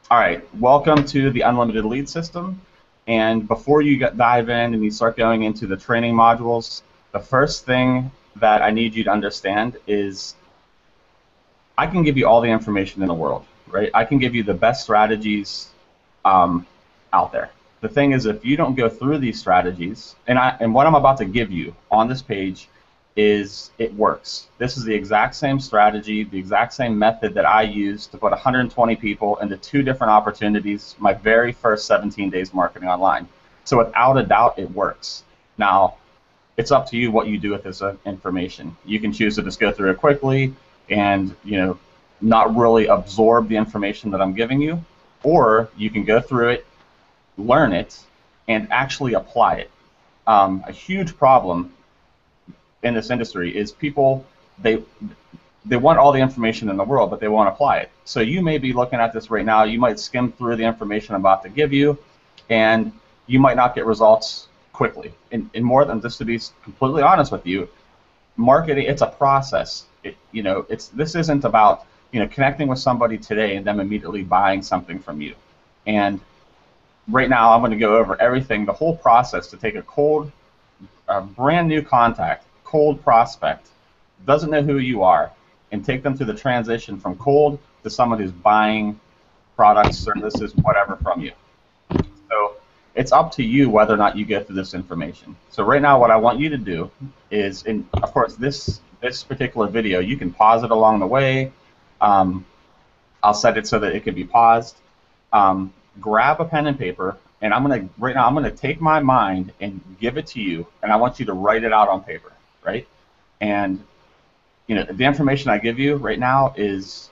All right, welcome to the Unlimited Lead System. And before you dive in and you start going into the training modules, the first thing that I need you to understand is I can give you all the information in the world, right? I can give you the best strategies um, out there. The thing is, if you don't go through these strategies, and what I'm about to give you on this page is it works. This is the exact same strategy, the exact same method that I used to put 120 people into two different opportunities my very first 17 days marketing online. So without a doubt, it works. Now, it's up to you what you do with this information. You can choose to just go through it quickly and not really absorb the information that I'm giving you, or you can go through it, learn it, and actually apply it. A huge problem in this industry is people they want all the information in the world, but they won't apply it. So you may be looking at this right now. You might skim through the information I'm about to give you, and you might not get results quickly. And more than just to be completely honest with you, marketing, it's a process. This isn't about connecting with somebody today and them immediately buying something from you. And right now I'm going to go over everything, the whole process to take a brand new contact, cold prospect, doesn't know who you are, and take them through the transition from cold to someone who's buying products, services, whatever from you. So it's up to you whether or not you get through this information. So right now what I want you to do is, of course, this particular video, you can pause it along the way. I'll set it so that it can be paused. Grab a pen and paper, and right now I'm gonna take my mind and give it to you, and I want you to write it out on paper, right? And the information I give you right now is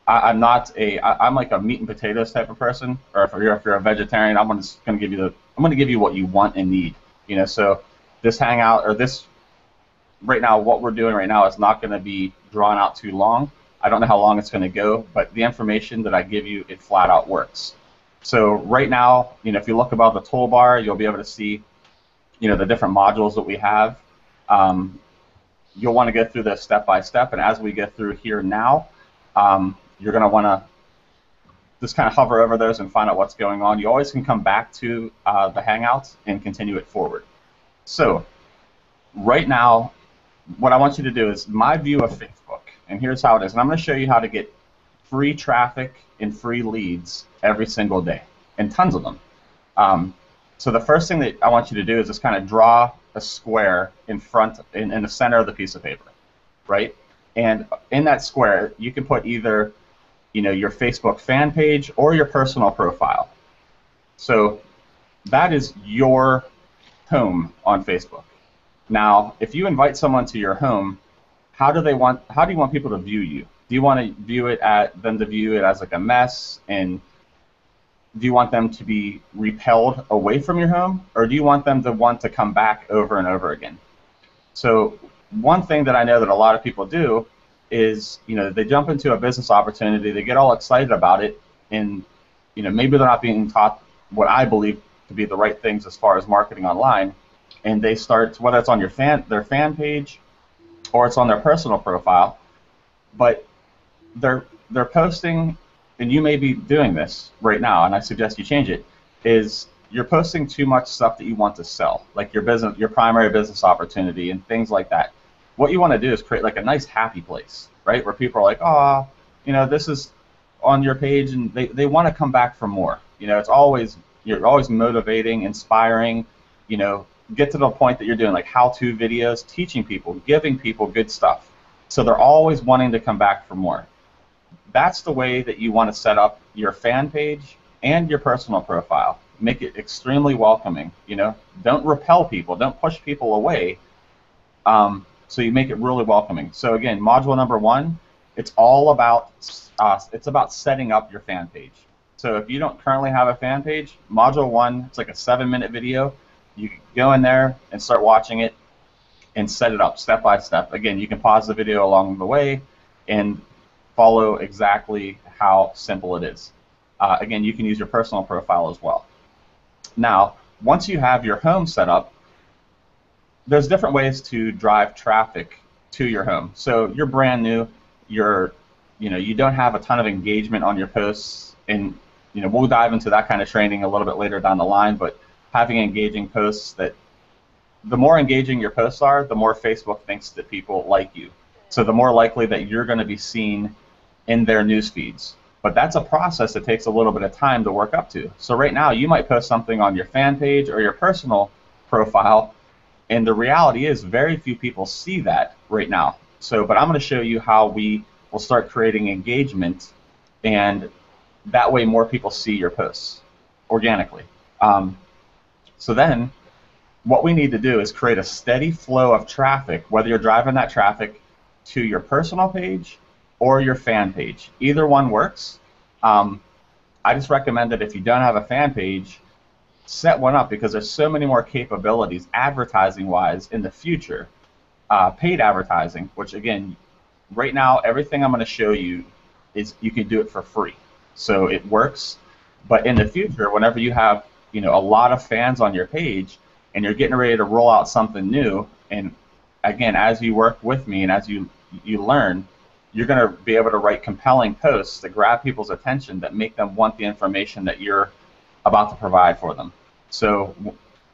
I'm like a meat and potatoes type of person, or if you're a vegetarian, I'm gonna give you what you want and need. So this hangout or this right now, what we're doing right now is not going to be drawn out too long. I don't know how long it's going to go, but the information that I give you, it flat out works. So right now, if you look above the toolbar, you'll be able to see, the different modules that we have. You'll want to go through this step by step, and as we get through here now, you're going to want to just kind of hover over those and find out what's going on. You always can come back to the Hangouts and continue it forward. So right now, what I want you to do is my view of Facebook, and here's how it is. And I'm going to show you how to get free traffic and free leads every single day, and tons of them. So the first thing that I want you to do is just kind of draw a square in the center of the piece of paper, right? And in that square, you can put either your Facebook fan page or your personal profile. So that is your home on Facebook. Now, if you invite someone to your home, how do you want people to view you? Do you want to view it as like a mess, and do you want them to be repelled away from your home, or do you want them to want to come back over and over again? So one thing that I know that a lot of people do is, they jump into a business opportunity, they get all excited about it, and maybe they're not being taught what I believe to be the right things as far as marketing online. And they start, whether it's on their fan page or it's on their personal profile, but they're posting, and you may be doing this right now, and I suggest you change it, is you're posting too much stuff that you want to sell, like your primary business opportunity and things like that. What you want to do is create like a nice happy place, right, where people are like, oh, this is on your page, and they want to come back for more. You're always motivating, inspiring, get to the point that you're doing like how-to videos, teaching people, giving people good stuff. So they're always wanting to come back for more. That's the way that you want to set up your fan page and your personal profile. Make it extremely welcoming. Don't repel people. Don't push people away. So you make it really welcoming. So again, module number 1, it's all about setting up your fan page. So if you don't currently have a fan page, module 1, it's like a 7-minute video. You can go in there and start watching it and set it up step by step. Again, you can pause the video along the way and follow exactly how simple it is. Again, you can use your personal profile as well. Now, once you have your home set up, there's different ways to drive traffic to your home. So you're brand new, you don't have a ton of engagement on your posts, and we'll dive into that kind of training a little bit later down the line, but having engaging posts, that the more engaging your posts are, the more Facebook thinks that people like you. So the more likely that you're going to be seen in their news feeds. But that's a process that takes a little bit of time to work up to. So right now, you might post something on your fan page or your personal profile, and the reality is very few people see that right now. So, but I'm going to show you how we will start creating engagement, and that way more people see your posts organically. So then what we need to do is create a steady flow of traffic, whether you're driving that traffic to your personal page or your fan page. Either one works. I just recommend that if you don't have a fan page, set one up, because there's so many more capabilities advertising-wise in the future. Paid advertising, which again, right now, everything I'm going to show you is you can do it for free. So it works, but in the future, whenever you have a lot of fans on your page and you're getting ready to roll out something new, and again, as you work with me and as you learn, you're going to be able to write compelling posts that grab people's attention, that make them want the information that you're about to provide for them. So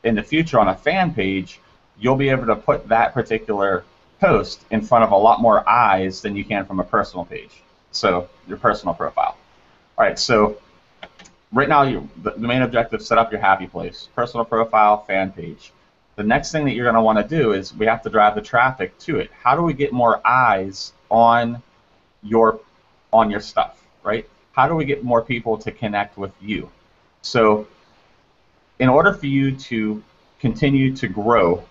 in the future, on a fan page, you'll be able to put that particular post in front of a lot more eyes than you can from a personal page, so your personal profile. All right, so right now, the main objective, set up your happy place, personal profile, fan page. The next thing that you're going to want to do is we have to drive the traffic to it. How do we get more eyes on your stuff, right? How do we get more people to connect with you? So in order for you to continue to grow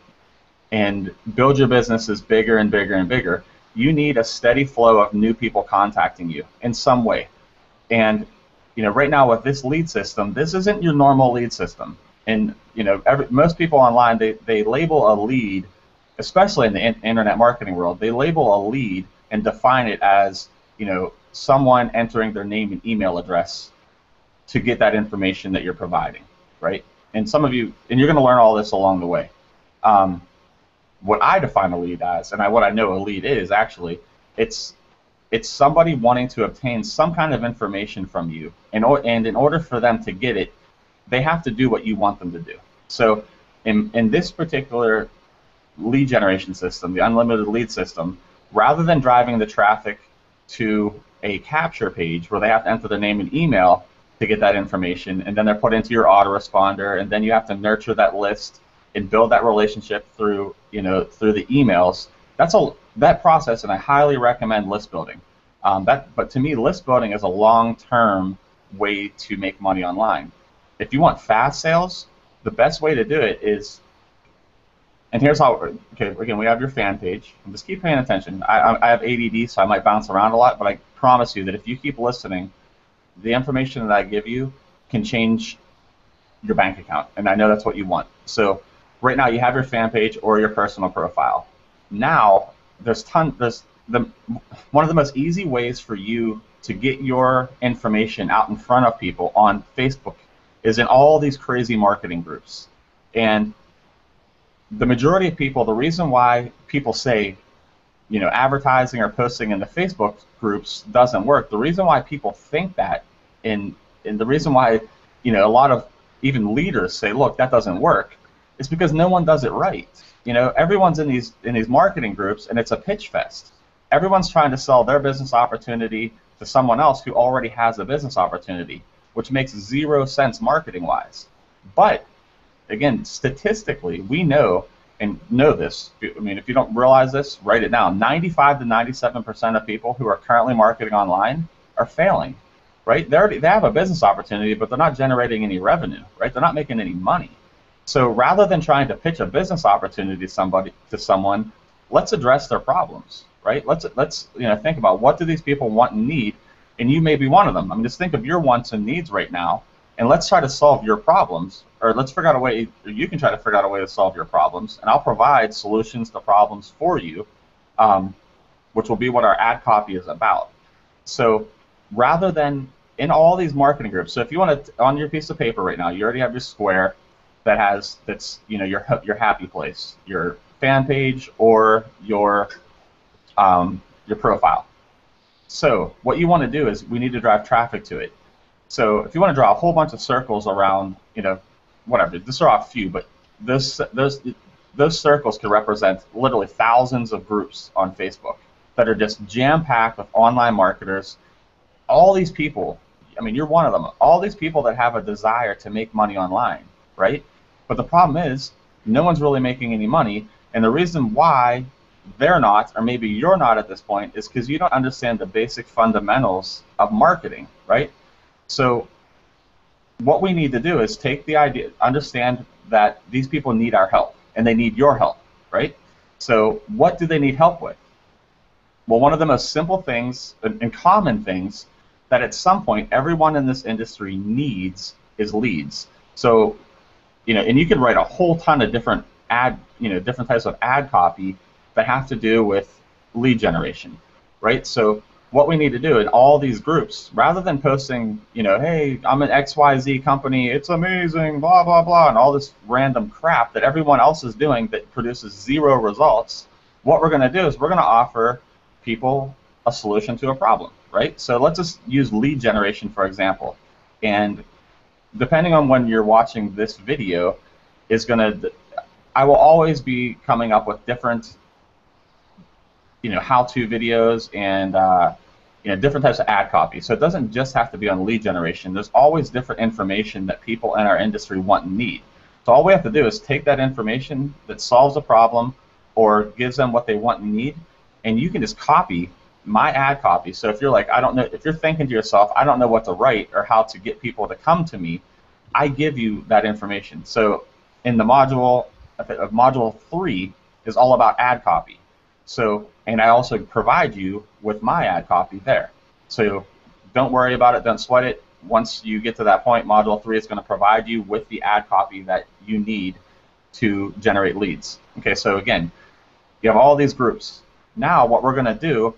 and build your businesses bigger and bigger and bigger, you need a steady flow of new people contacting you in some way. And right now with this lead system, this isn't your normal lead system. And most people online, they label a lead, especially in the internet marketing world, they label a lead and define it as someone entering their name and email address to get that information that you're providing, right? And some of you, and you're going to learn all this along the way. What I define a lead as, and what I know a lead is actually, it's somebody wanting to obtain some kind of information from you, and in order for them to get it, they have to do what you want them to do. So in this particular lead generation system, the unlimited lead system, rather than driving the traffic to a capture page where they have to enter their name and email to get that information, and then they're put into your autoresponder, and then you have to nurture that list and build that relationship through the emails. That process, and I highly recommend list building. But to me, list building is a long-term way to make money online. If you want fast sales, the best way to do it is, and here's how. Okay, again, we have your fan page, and just keep paying attention. I have ADD, so I might bounce around a lot, but I promise you that if you keep listening, the information that I give you can change your bank account, and I know that's what you want. So right now, you have your fan page or your personal profile. Now, one of the most easy ways for you to get your information out in front of people on Facebook is in all these crazy marketing groups. And the majority of people, the reason why people say, advertising or posting in the Facebook groups doesn't work, the reason why people think that, and the reason why, a lot of even leaders say, look, that doesn't work, is because no one does it right. Everyone's in these marketing groups, and it's a pitch fest. Everyone's trying to sell their business opportunity to someone else who already has a business opportunity, which makes zero sense marketing-wise. But again, statistically, we know this. I mean, if you don't realize this, write it down. 95 to 97% of people who are currently marketing online are failing, right? They have a business opportunity, but they're not generating any revenue, right? They're not making any money. So rather than trying to pitch a business opportunity to someone, let's address their problems, right? Let's think about, what do these people want and need, and you may be one of them. I mean, just think of your wants and needs right now, and let's try to solve your problems, or let's figure out a way, or you can try to figure out a way to solve your problems, and I'll provide solutions to problems for you, which will be what our ad copy is about. So rather than in all these marketing groups, so if you want to, on your piece of paper right now, you already have your square that's your happy place, your fan page or your profile. So what you want to do is we need to drive traffic to it. So if you want to draw a whole bunch of circles around, whatever, just draw a few, but those those those circles could represent literally thousands of groups on Facebook that are just jam-packed with online marketers. All these people, I mean, you're one of them. All these people that have a desire to make money online, right? But the problem is, no one's really making any money, and the reason why they're not, or maybe you're not at this point, is because you don't understand the basic fundamentals of marketing, right? So what we need to do is take the idea, understand that these people need our help, and they need your help, right? So what do they need help with? Well, one of the most simple things and common things that at some point everyone in this industry needs is leads. So, and you can write a whole ton of different different types of ad copy that have to do with lead generation, right? So what we need to do in all these groups, rather than posting, hey, I'm an XYZ company, it's amazing, blah, blah, blah, and all this random crap that everyone else is doing that produces zero results, what we're going to do is we're going to offer people a solution to a problem, right? So let's just use lead generation, for example. And depending on when you're watching this video, I will always be coming up with different how-to videos and different types of ad copy. So it doesn't just have to be on lead generation. There's always different information that people in our industry want and need. So all we have to do is take that information that solves a problem or gives them what they want and need, and you can just copy my ad copy. So if you're like, I don't know, if you're thinking to yourself, I don't know what to write or how to get people to come to me, I give you that information. So in the module 3 is all about ad copy. So, and I also provide you with my ad copy there. So don't worry about it, don't sweat it. Once you get to that point, module 3 is going to provide you with the ad copy that you need to generate leads. Okay, so again, you have all these groups. Now what we're going to do,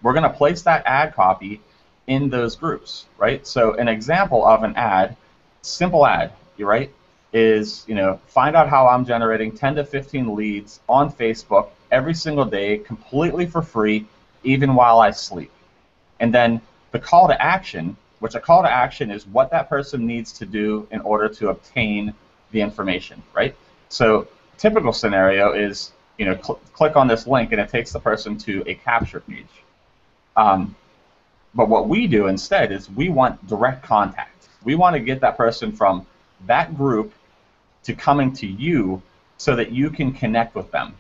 we're going to place that ad copy in those groups, right? So an example of an ad, simple ad, right, is, find out how I'm generating 10 to 15 leads on Facebook every single day, completely for free, even while I sleep. And then the call to action, which a call to action is what that person needs to do in order to obtain the information, right? So typical scenario is, click on this link and it takes the person to a capture page. But what we do instead is we want direct contact. We want to get that person from that group to coming to you so that you can connect with them.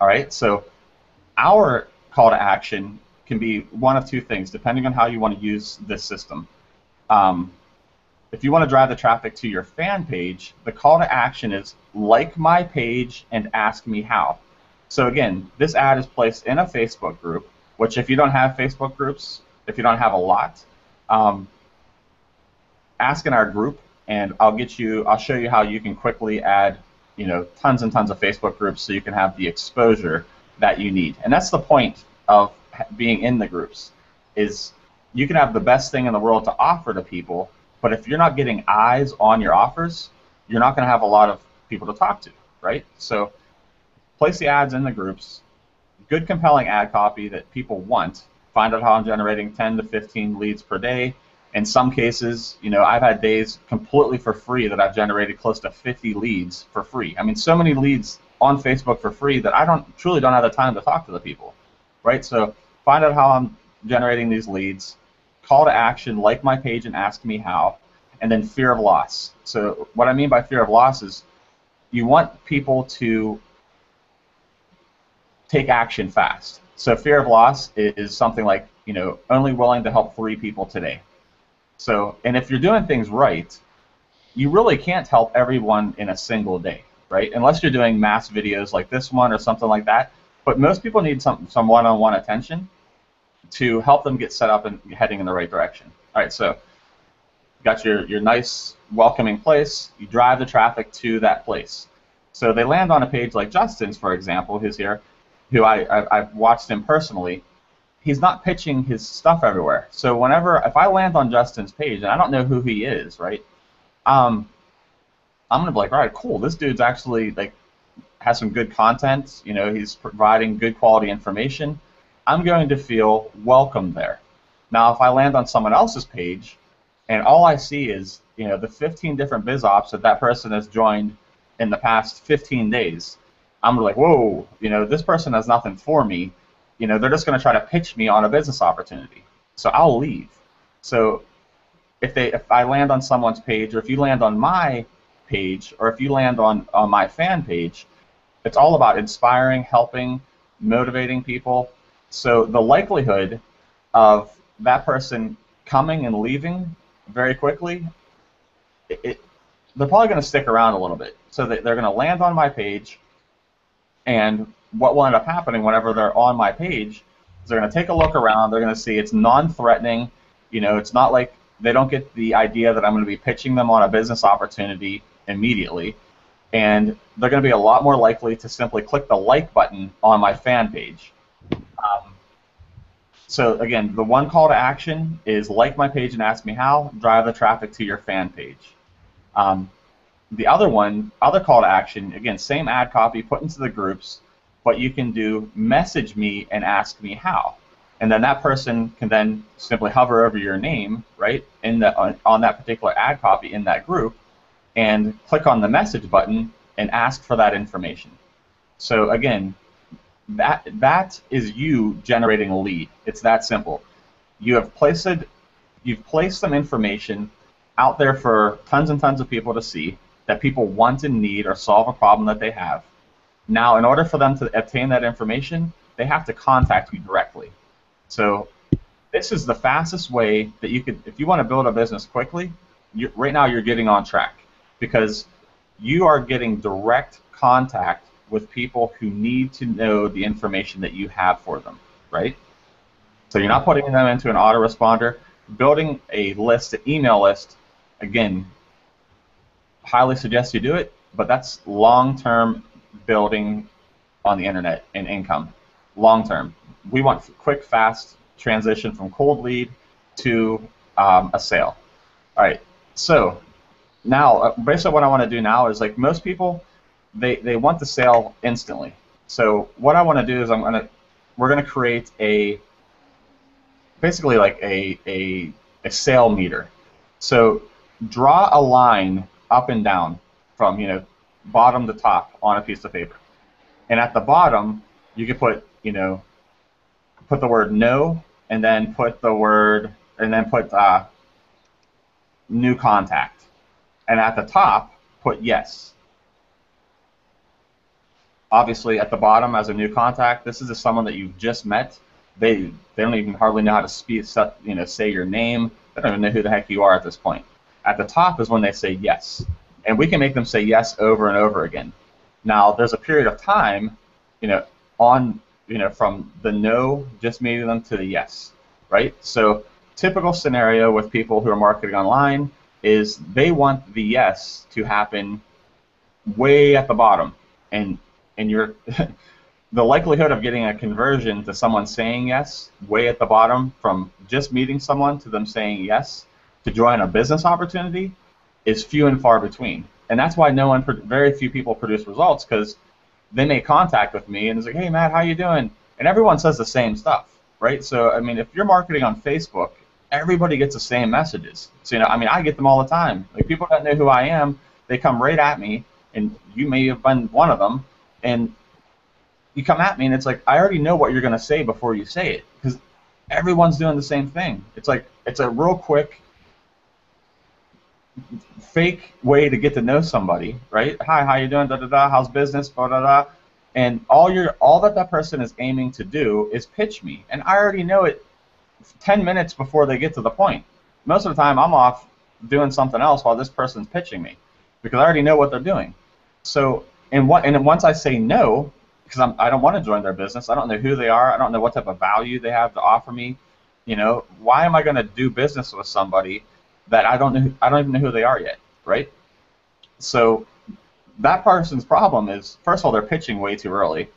All right, so our call to action can be one of two things, depending on how you want to use this system. If you want to drive the traffic to your fan page, the call to action is like my page and ask me how. So again, this ad is placed in a Facebook group, which if you don't have Facebook groups, if you don't have a lot, ask in our group, and I'll show you how you can quickly add tons and tons of Facebook groups so you can have the exposure that you need. And that's the point of being in the groups, is you can have the best thing in the world to offer to people, but if you're not getting eyes on your offers, you're not going to have a lot of people to talk to, right? So place the ads in the groups, good compelling ad copy that people want, find out how I'm generating 10 to 15 leads per day. In some cases, I've had days completely for free that I've generated close to 50 leads for free. I mean, so many leads on Facebook for free that I truly don't have the time to talk to the people, right? So find out how I'm generating these leads, call to action, like my page and ask me how, and then fear of loss. So what I mean by fear of loss is you want people to take action fast. So fear of loss is something like, only willing to help 3 people today. So, and if you're doing things right, you really can't help everyone in a single day, right? Unless you're doing mass videos like this one or something like that. But most people need some one-on-one attention to help them get set up and heading in the right direction. All right, so you got your nice, welcoming place. You drive the traffic to that place. So they land on a page like Justin's, for example, who's here, who I've watched him personally. He's not pitching his stuff everywhere. So if I land on Justin's page and I don't know who he is, right? I'm gonna be like, all right, cool. This dude's actually has some good content. He's providing good quality information. I'm going to feel welcome there. Now, if I land on someone else's page, and all I see is, the 15 different biz ops that person has joined in the past 15 days. I'm like, whoa, this person has nothing for me. They're just going to try to pitch me on a business opportunity. So I'll leave. So if I land on someone's page, or if you land on my page, or if you land on my fan page, it's all about inspiring, helping, motivating people. So the likelihood of that person coming and leaving very quickly, they're probably going to stick around a little bit. So they're going to land on my page, and what will end up happening whenever they're on my page is they're going to take a look around. They're going to see it's non-threatening. It's not like they don't get the idea that I'm going to be pitching them on a business opportunity immediately, and they're going to be a lot more likely to simply click the like button on my fan page. So again, the one call to action is like my page and ask me how, drive the traffic to your fan page. The other call to action, again, same ad copy, put into the groups, but you can do message me and ask me how. And then that person can then simply hover over your name, right, on that particular ad copy in that group, and click on the message button and ask for that information. So again, that is you generating a lead. It's that simple. You've placed some information out there for tons and tons of people to see that people want and need or solve a problem that they have. Now, in order for them to obtain that information, they have to contact you directly. So this is the fastest way that you could, if you want to build a business quickly, right now you're getting on track, because you are getting direct contact with people who need to know the information that you have for them, right? So you're not putting them into an autoresponder. Building a list, an email list, again, highly suggest you do it, but that's long-term building on the internet and income. Long-term. We want quick, fast transition from cold lead to a sale. All right, so now basically what I want to do now is, like most people, they want the sale instantly. So what I want to do is we're gonna create basically like a sale meter. So draw a line up and down from bottom to top on a piece of paper, and at the bottom you can put put the word no, and then put new contact, and at the top put yes. Obviously, at the bottom as a new contact, this is someone that you've just met. They don't even hardly know how to say your name. They don't even know who the heck you are at this point. At the top is when they say yes, and we can make them say yes over and over again. Now, there's a period of time, from the no, just meeting them, to the yes, right? So, typical scenario with people who are marketing online is they want the yes to happen way at the bottom, and you're the likelihood of getting a conversion to someone saying yes way at the bottom from just meeting someone to them saying yes to join a business opportunity is few and far between. And that's why very few people produce results, because they make contact with me and it's like, hey Matt, how you doing? And everyone says the same stuff, right? So I mean, if you're marketing on Facebook, everybody gets the same messages. So I get them all the time. Like, people that know who I am, they come right at me, and you may have been one of them, and you come at me and it's like, I already know what you're going to say before you say it, because everyone's doing the same thing. It's like, it's a real quick fake way to get to know somebody, right? Hi, how you doing? Da da da. How's business? Da da da. And all that person is aiming to do is pitch me, and I already know it 10 minutes before they get to the point. Most of the time, I'm off doing something else while this person's pitching me, because I already know what they're doing. So, and once I say no, because I don't want to join their business, I don't know who they are, I don't know what type of value they have to offer me. Why am I going to do business with somebody that I don't even know who they are yet, right? So that person's problem is, first of all, they're pitching way too early,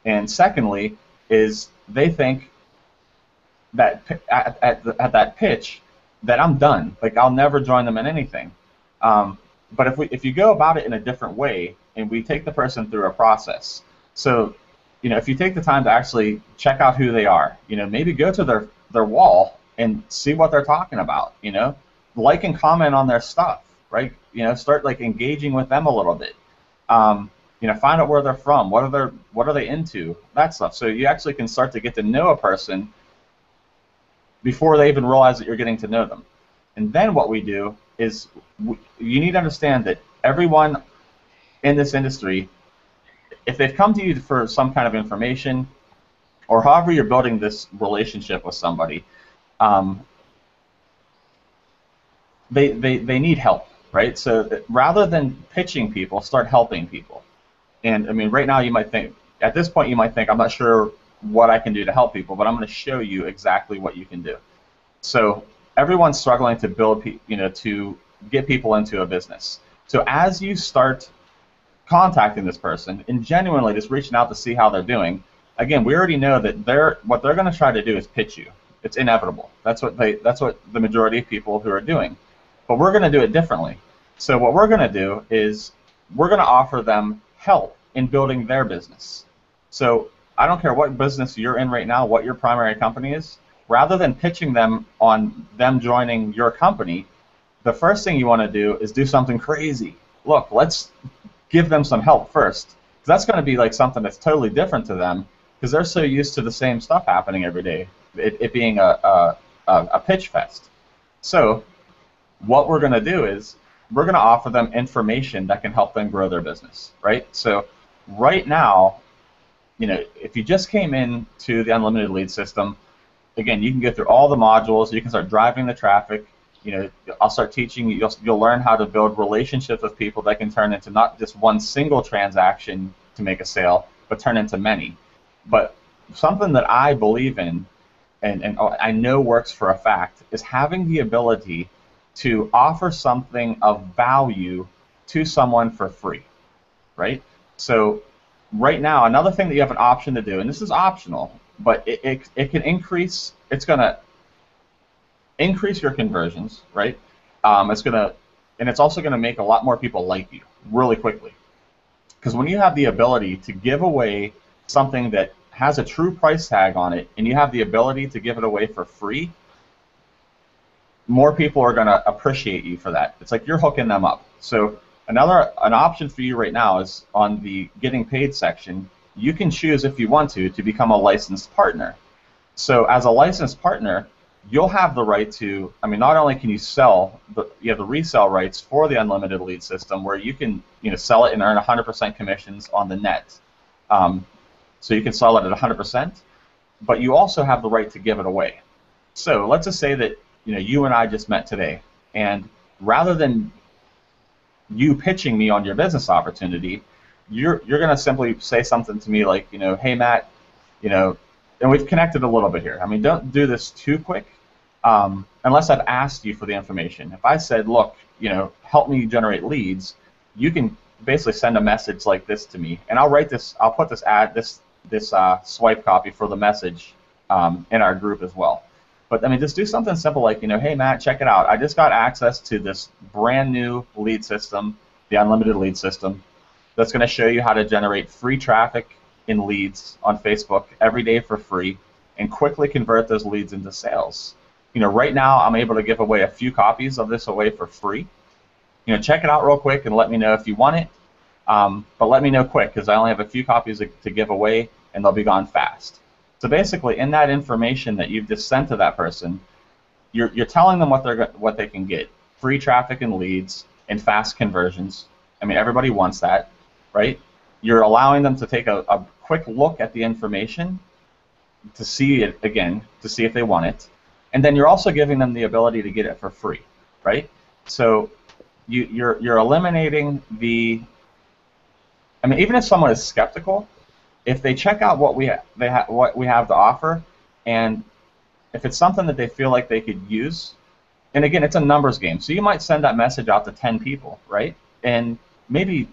and secondly is they think that at that pitch that I'm done, like I'll never join them in anything. But if you go about it in a different way, and we take the person through a process, so if you take the time to actually check out who they are, maybe go to their wall and see what they're talking about, like and comment on their stuff, right? Start like engaging with them a little bit. Find out where they're from, what are they into, that stuff. So you actually can start to get to know a person before they even realize that you're getting to know them. And then what we do is you need to understand that everyone in this industry, if they've come to you for some kind of information, or however you're building this relationship with somebody, they need help, right? So rather than pitching people, start helping people. And I mean, right now you might think, at this point you might think, I'm not sure what I can do to help people, but I'm going to show you exactly what you can do. So everyone's struggling to build, to get people into a business. So as you start contacting this person and genuinely just reaching out to see how they're doing, again, we already know that what they're going to try to do is pitch you. It's inevitable. That's what the majority of people who are doing. But we're going to do it differently. So what we're going to do is we're going to offer them help in building their business. So I don't care what business you're in right now, what your primary company is, rather than pitching them on them joining your company, the first thing you want to do is do something crazy. Look, let's give them some help first. That's going to be like something that's totally different to them because they're so used to the same stuff happening every day, it being a pitch fest. So what we're going to do is we're going to offer them information that can help them grow their business, right? So right now, if you just came in to the Unlimited Lead System, again, you can go through all the modules. You can start driving the traffic. I'll start teaching you. You'll learn how to build relationships with people that can turn into not just one single transaction to make a sale, but turn into many. But something that I believe in, and I know works for a fact, is having the ability to offer something of value to someone for free, right? So right now, another thing that you have an option to do, and this is optional, but it can increase. It's going to increase your conversions, right? It's also going to make a lot more people like you really quickly. Because when you have the ability to give away something that has a true price tag on it, and you have the ability to give it away for free, more people are going to appreciate you for that. It's like you're hooking them up. So an option for you right now is on the getting paid section. You can choose, if you want to become a licensed partner. So as a licensed partner, you'll have the right to, not only can you sell, but you have the resale rights for the Unlimited Lead System where you can sell it and earn 100% commissions on the net. So you can sell it at 100%, but you also have the right to give it away. So let's just say that you and I just met today, and rather than you pitching me on your business opportunity, you're going to simply say something to me like, hey Matt, and we've connected a little bit here. Don't do this too quick unless I've asked you for the information. If I said, look, help me generate leads, you can basically send a message like this to me, and I'll put this swipe copy for the message in our group as well. But just do something simple like, hey Matt, check it out. I just got access to this brand new lead system, the Unlimited Lead System, that's going to show you how to generate free traffic in leads on Facebook every day for free and quickly convert those leads into sales. Right now I'm able to give away a few copies of this away for free. Check it out real quick and let me know if you want it. But let me know quick because I only have a few copies to give away and they'll be gone fast. So basically, in that information that you've just sent to that person, you're telling them what they can get: free traffic and leads and fast conversions. Everybody wants that, right? You're allowing them to take a quick look at the information to see it again, to see if they want it, and then you're also giving them the ability to get it for free, right? So you're eliminating the. Even if someone is skeptical, if they check out what we have to offer, and if it's something that they feel like they could use, and again, it's a numbers game. So you might send that message out to 10 people, right? And maybe,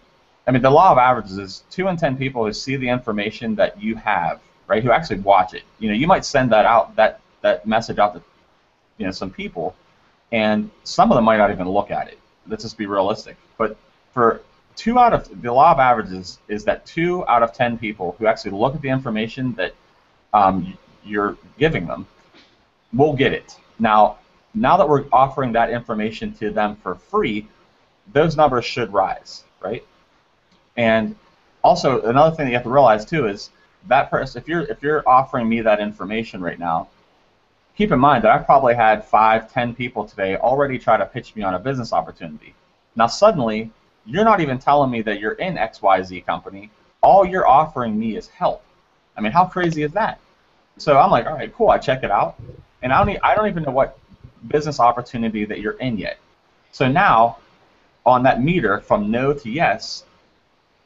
the law of averages is 2 in 10 people who see the information that you have, right? Who actually watch it. You might send that message out to some people, and some of them might not even look at it. Let's just be realistic. But for the law of averages is that 2 out of 10 people who actually look at the information that you're giving them will get it. Now, Now that we're offering that information to them for free, those numbers should rise, right? And also another thing that you have to realize too is that person, if you're offering me that information right now, keep in mind that I've probably had 5, 10 people today already try to pitch me on a business opportunity. Now suddenly, you're not even telling me that you're in XYZ company. All you're offering me is help. I mean, how crazy is that? So I'm like, all right, cool. I check it out, and I don't even know what business opportunity that you're in yet. So now, on that meter from no to yes,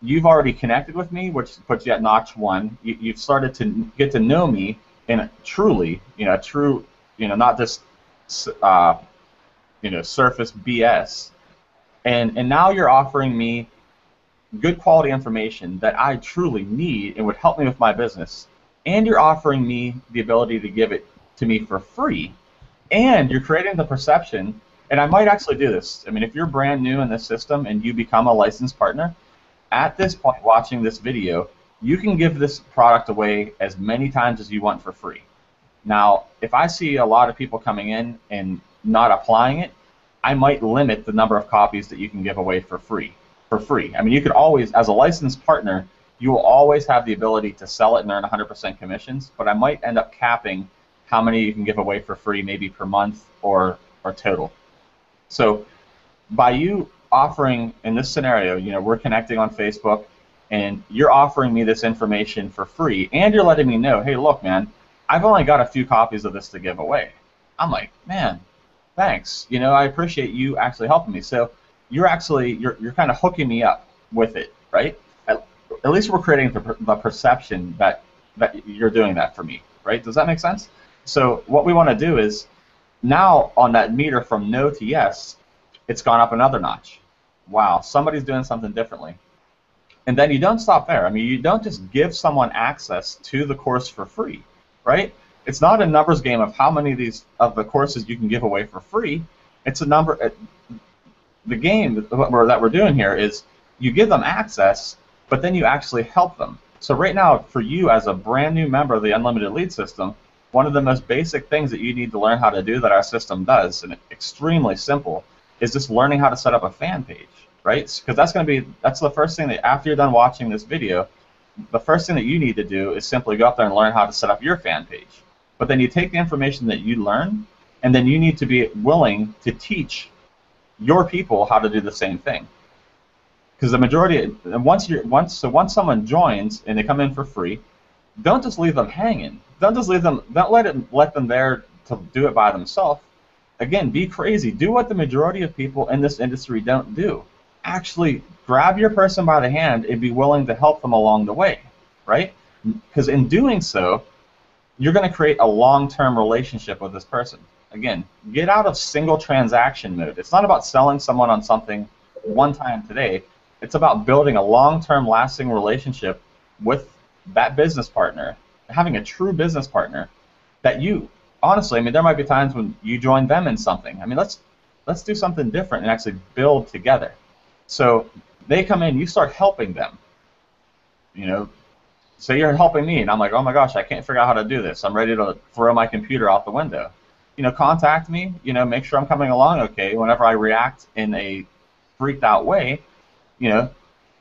you've already connected with me, which puts you at notch 1. You've started to get to know me in truly, true, not just, surface BS. And now you're offering me good quality information that I truly need and would help me with my business. And you're offering me the ability to give it to me for free. And you're creating the perception, and I might actually do this. I mean, if you're brand new in this system and you become a licensed partner, at this point watching this video, you can give this product away as many times as you want for free. Now, if I see a lot of people coming in and not applying it, I might limit the number of copies that you can give away for free. I mean, you could always, as a licensed partner, you will always have the ability to sell it and earn 100% commissions, but I might end up capping how many you can give away for free, maybe per month or total. So by you offering, in this scenario, we're connecting on Facebook, and you're offering me this information for free, and you're letting me know, hey, look, man, I've only got a few copies of this to give away. I'm like, man, thanks. I appreciate you actually helping me. So you're kind of hooking me up with it, right? At least we're creating the perception that you're doing that for me, right? Does that make sense? So what we want to do is, now on that meter from no to yes, it's gone up another notch. Wow, somebody's doing something differently. And then you don't stop there. I mean, you don't just give someone access to the course for free, right? It's not a numbers game of how many of the courses you can give away for free. It's a number. The game that we're doing here is you give them access, but then you actually help them. So right now, for you as a brand new member of the Unlimited Lead System, one of the most basic things that you need to learn how to do that our system does, and it's extremely simple, is just learning how to set up a fan page, right? Because that's the first thing that, after you're done watching this video, the first thing that you need to do is simply go up there and learn how to set up your fan page. But then you take the information that you learn, and then you need to be willing to teach your people how to do the same thing. Because the majority, once someone joins and they come in for free, don't just leave them hanging. Don't let them there to do it by themselves. Again, be crazy. Do what the majority of people in this industry don't do. Actually grab your person by the hand and be willing to help them along the way, right? Because in doing so, you're going to create a long-term relationship with this person. Again, get out of single transaction mode. It's not about selling someone on something one time today. It's about building a long-term lasting relationship with that business partner, having a true business partner that you, honestly, I mean, there might be times when you join them in something. I mean, let's do something different and actually build together. So they come in, you start helping them. Say you're helping me, and I'm like, oh my gosh, I can't figure out how to do this. I'm ready to throw my computer out the window. Contact me. Make sure I'm coming along okay. Whenever I react in a freaked out way,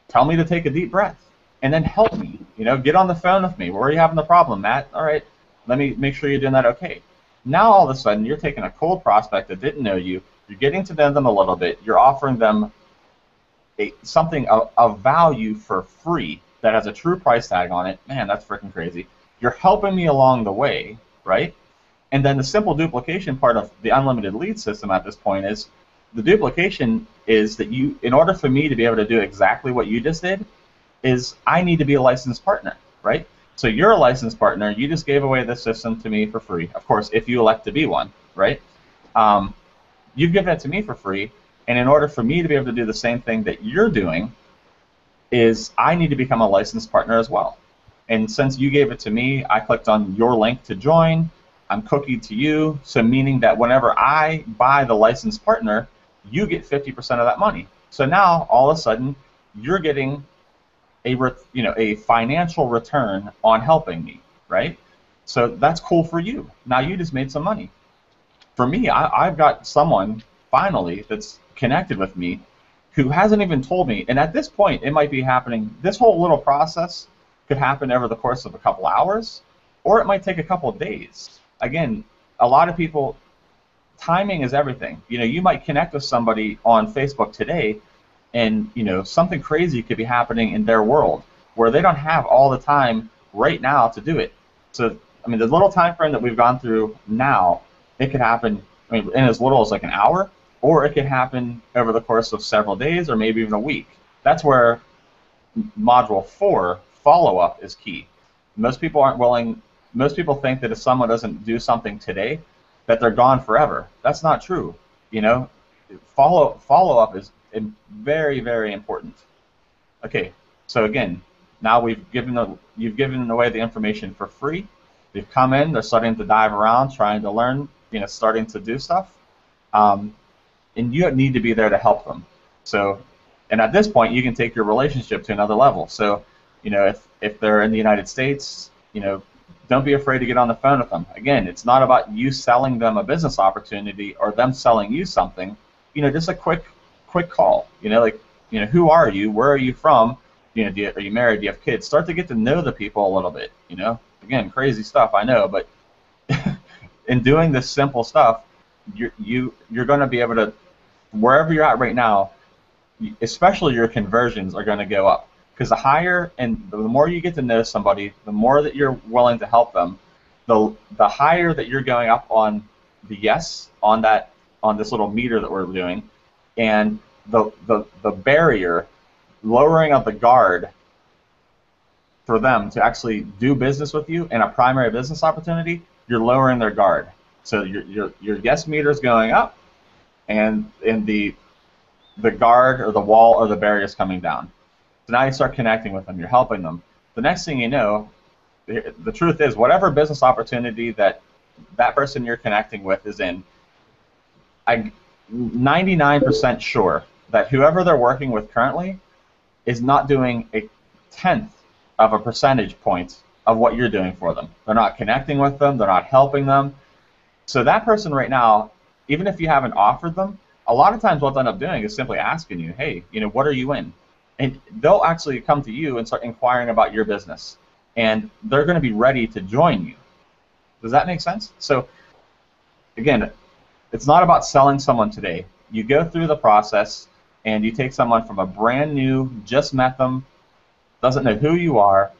tell me to take a deep breath, and then help me. Get on the phone with me. Where are you having the problem, Matt? All right, let me make sure you're doing that okay. Now all of a sudden you're taking a cold prospect that didn't know you. You're getting to know them a little bit. You're offering them something of value for free that has a true price tag on it. Man, that's freaking crazy. You're helping me along the way, right? And then the simple duplication part of the Unlimited Lead System at this point is, the duplication is that in order for me to be able to do exactly what you just did, is I need to be a licensed partner, right? So you're a licensed partner. You just gave away this system to me for free. Of course, if you elect to be one, right? You've given it to me for free, and in order for me to be able to do the same thing that you're doing, is I need to become a licensed partner as well. And since you gave it to me, I clicked on your link to join. I'm cookied to you, so meaning that whenever I buy the licensed partner, you get 50% of that money. So now, all of a sudden, you're getting a financial return on helping me, right? So that's cool for you. Now you just made some money. For me, I've got someone finally that's connected with me who hasn't even told me. And at this point, it might be happening. This whole little process could happen over the course of a couple hours, or it might take a couple of days. Again, a lot of people, timing is everything. You know, you might connect with somebody on Facebook today, and you know something crazy could be happening in their world where they don't have all the time right now to do it. So, I mean, the little time frame that we've gone through now, it could happen, I mean, in as little as like an hour, or it could happen over the course of several days or maybe even a week. That's where Module 4, follow-up, is key. Most people aren't willing, most people think that if someone doesn't do something today, that they're gone forever. That's not true. You know, follow-up is very, very important. Okay, so again, now you've given away the information for free. They've come in, they're starting to dive around, trying to learn, you know, starting to do stuff, and you need to be there to help them. So, and at this point, you can take your relationship to another level. So, you know, if they're in the United States, you know, don't be afraid to get on the phone with them. Again, it's not about you selling them a business opportunity or them selling you something. You know, just a quick call. You know, like, you know, who are you? Where are you from? You know, are you married? Do you have kids? Start to get to know the people a little bit. You know, again, crazy stuff, I know, but in doing this simple stuff, you're going to be able to, wherever you're at right now, especially your conversions are going to go up. Because the higher and the more you get to know somebody, the more that you're willing to help them, the higher that you're going up on the yes on this little meter that we're doing, and the barrier, lowering of the guard for them to actually do business with you in a primary business opportunity, you're lowering their guard. So your yes meter is going up, and the guard or the wall or the barrier is coming down. So now you start connecting with them, you're helping them. The next thing you know, the truth is, whatever business opportunity that person you're connecting with is in, I'm 99% sure that whoever they're working with currently is not doing a tenth of a percentage point of what you're doing for them. They're not connecting with them, they're not helping them. So that person right now, even if you haven't offered them, a lot of times what they'll end up doing is simply asking you, hey, you know, what are you in? And they'll actually come to you and start inquiring about your business. And they're going to be ready to join you. Does that make sense? So, again, it's not about selling someone today. You go through the process, and you take someone from a brand new, just met them, doesn't know who you are,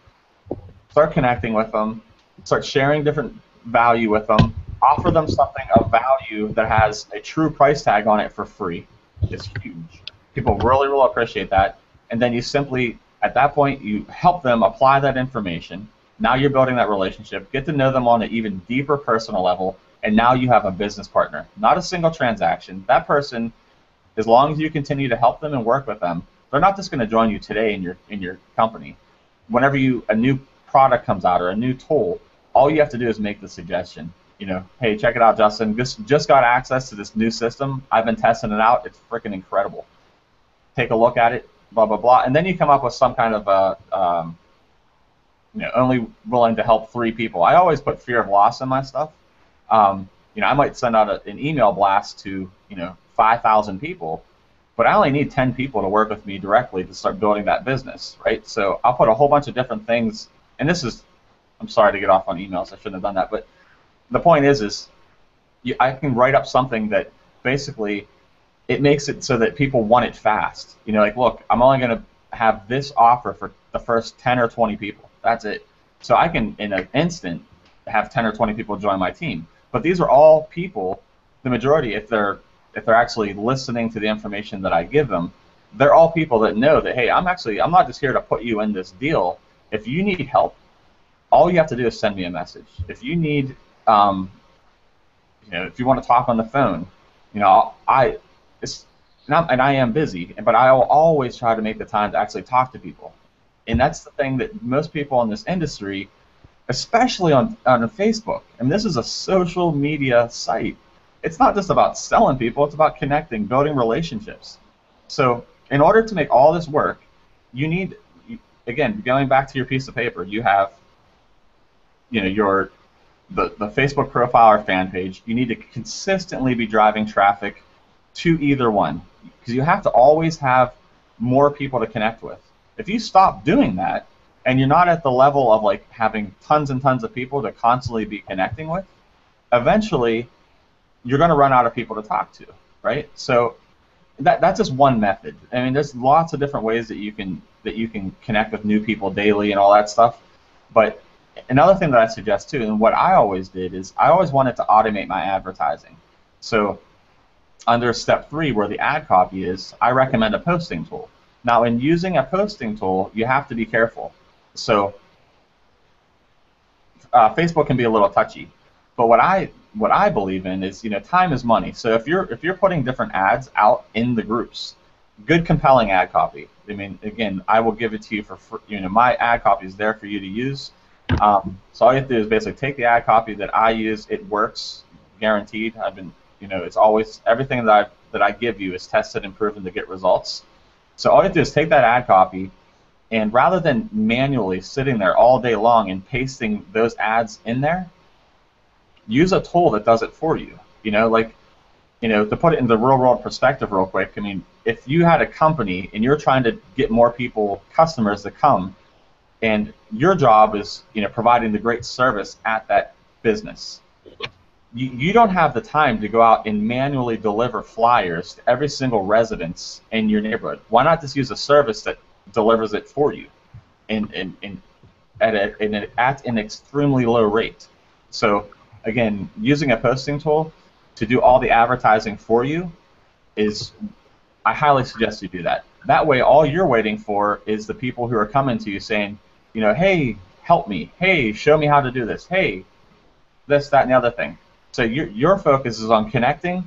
start connecting with them, start sharing different value with them, offer them something of value that has a true price tag on it for free. It's huge. People really will appreciate that. And then you simply, at that point, you help them apply that information. Now you're building that relationship, get to know them on an even deeper personal level, and now you have a business partner. Not a single transaction. That person, as long as you continue to help them and work with them, they're not just going to join you today in your company. Whenever a new product comes out or a new tool, all you have to do is make the suggestion. You know, hey, check it out, Justin. Just got access to this new system. I've been testing it out. It's freaking incredible. Take a look at it. Blah blah blah, and then you come up with some kind of you know, only willing to help 3 people. I always put fear of loss in my stuff. You know, I might send out an email blast to, you know, 5,000 people, but I only need 10 people to work with me directly to start building that business, right? So I'll put a whole bunch of different things, and this is, I'm sorry to get off on emails. I shouldn't have done that, but the point is I can write up something that basically it makes it so that people want it fast. You know, like, look, I'm only going to have this offer for the first 10 or 20 people. That's it. So I can, in an instant, have 10 or 20 people join my team. But these are all people, the majority, if they're actually listening to the information that I give them, they're all people that know that, hey, I'm not just here to put you in this deal. If you need help, all you have to do is send me a message. If you need, you know, if you want to talk on the phone, you know, and I am busy, but I will always try to make the time to actually talk to people. And that's the thing that most people in this industry, especially on Facebook, and this is a social media site, it's not just about selling people, it's about connecting, building relationships. So in order to make all this work, you need, again, going back to your piece of paper, you have, you know, the Facebook profile or fan page, you need to consistently be driving traffic to either one, because you have to always have more people to connect with. If you stop doing that and you're not at the level of like having tons and tons of people to constantly be connecting with, eventually you're going to run out of people to talk to, right? So that's just one method. I mean, there's lots of different ways that you can connect with new people daily and all that stuff. But another thing that I suggest too, and what I always did, is I always wanted to automate my advertising. So under step 3, where the ad copy is, I recommend a posting tool. Now, in using a posting tool, you have to be careful. So Facebook can be a little touchy, but what I believe in is, time is money. So if you're putting different ads out in the groups, good compelling ad copy. I mean, again, I will give it to you for free. My ad copy is there for you to use. So all you have to do is basically take the ad copy that I use. It works, guaranteed. It's always, everything that I give you is tested and proven to get results. So all you have to do is take that ad copy, and rather than manually sitting there all day long and pasting those ads in there, use a tool that does it for you. To put it in the real world perspective real quick, I mean, if you had a company and you're trying to get more customers to come, and your job is, providing the great service at that business, you don't have the time to go out and manually deliver flyers to every single residence in your neighborhood. Why not just use a service that delivers it for you at an extremely low rate? So again, using a posting tool to do all the advertising for you I highly suggest you do that. That way, all you're waiting for is the people who are coming to you saying, hey, help me. Hey, show me how to do this. Hey, this, that, and the other thing. So your focus is on connecting,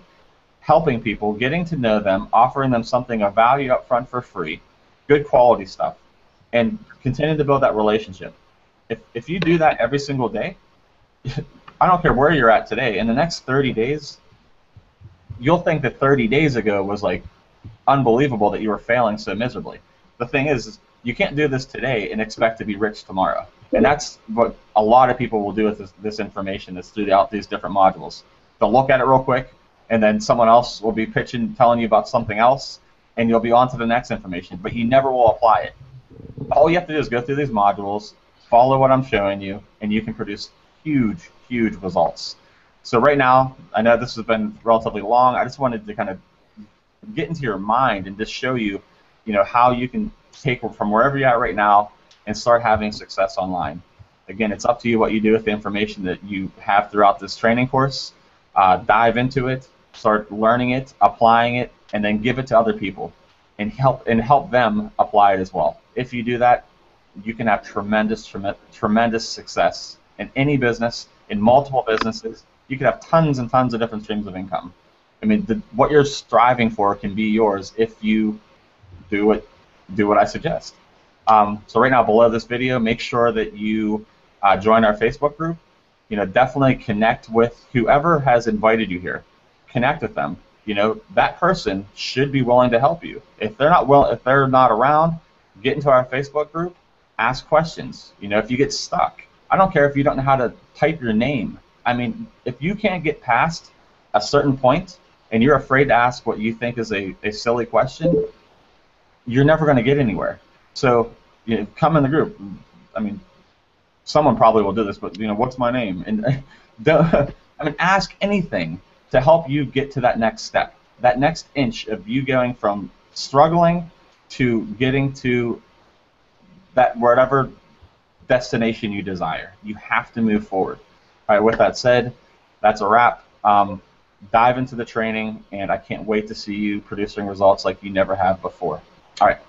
helping people, getting to know them, offering them something of value up front for free, good quality stuff, and continue to build that relationship. If you do that every single day, I don't care where you're at today, in the next 30 days, you'll think that 30 days ago was like unbelievable that you were failing so miserably. The thing is you can't do this today and expect to be rich tomorrow. And that's what a lot of people will do with this information that's throughout these different modules. They'll look at it real quick, and then someone else will be telling you about something else, and you'll be on to the next information, but you never will apply it. All you have to do is go through these modules, follow what I'm showing you, and you can produce huge, huge results. So right now, I know this has been relatively long. I just wanted to kind of get into your mind and just show you, how you can take from wherever you're at right now and start having success online. Again, it's up to you what you do with the information that you have throughout this training course. Dive into it, start learning it, applying it, and then give it to other people and help them apply it as well. If you do that, you can have tremendous success in any business, in multiple businesses. You can have tons and tons of different streams of income. I mean, what you're striving for can be yours if you do what I suggest. So right now, below this video, make sure that you join our Facebook group. Definitely connect with whoever has invited you here. Connect with them. That person should be willing to help you. If they're not around, get into our Facebook group. Ask questions. If you get stuck, I don't care if you don't know how to type your name. I mean, if you can't get past a certain point and you're afraid to ask what you think is a silly question, you're never going to get anywhere. So come in the group. I mean, someone probably will do this, but what's my name? And ask anything to help you get to that next step, that next inch of you going from struggling to getting to that whatever destination you desire. You have to move forward. All right. With that said, that's a wrap. Dive into the training, and I can't wait to see you producing results like you never have before. All right.